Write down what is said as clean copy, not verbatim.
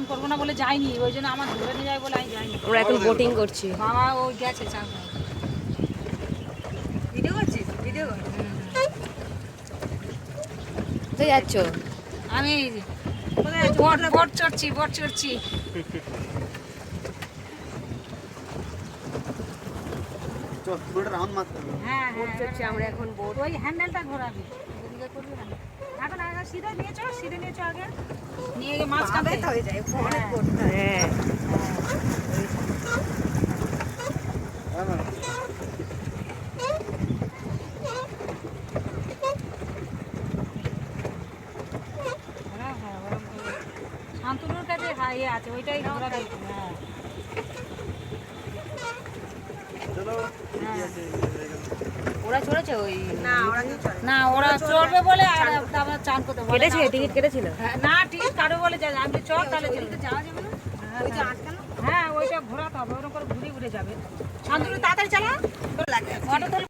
চান করবো না বলে যাইনি, ওই জন্য আমার ধরে নিয়ে যায় বলে আমি যাইনি। আমরা এখন বোটিং করছি। বাবা ওই গেছে চান। ভিডিও করছিস? ভিডিও কর। কোথায় যাচ্ছ? আমি কোথায় আছো? বট চড়ছি, বট চড়ছি। চল পুরোটা রাউন্ড মারতে হবে। হ্যাঁ বোট হ্যাঁ, চড়ছি আমরা এখন বোট। ওই হ্যান্ডেলটা ঘোরাবি, এদিকে করবি না। এখন আগে সিধে নিয়েছো, সিধে নিয়েছো আগে নিয়ে গিয়ে মাছ পা কাটতে ব্যথা হয়ে যায়, অনেক করতে হয়। হ্যাঁ হ্যাঁ না হ্যাঁ হ্যাঁ ওরকম করে। শান্তনুর কাছে হ্যাঁ ইয়ে আছে, ওইটাই ঘোরাবি। হ্যাঁ চলো হ্যাঁ। ওরা চড়েছে ওই না, ওরা কেউ চলে না। না ওরা চড়বে বলে আর আমরা চান করতে বলে কেটেছে, না। টিকিট কেটেছিল। হ্যাঁ, না টিকিট কারো বলে যায় আমি চল তাহলে চল। ওদিকে যাওয়া যাবে না? হ্যাঁ, ওই যে হ্যাঁ। আটকানো? হ্যাঁ ওইটা ঘোরাতে হবে, ওরকম করে ঘুরে ঘুরে যাবে। শান্তনু তাড়াতাড়ি চালা। লাগে। অটো ধরে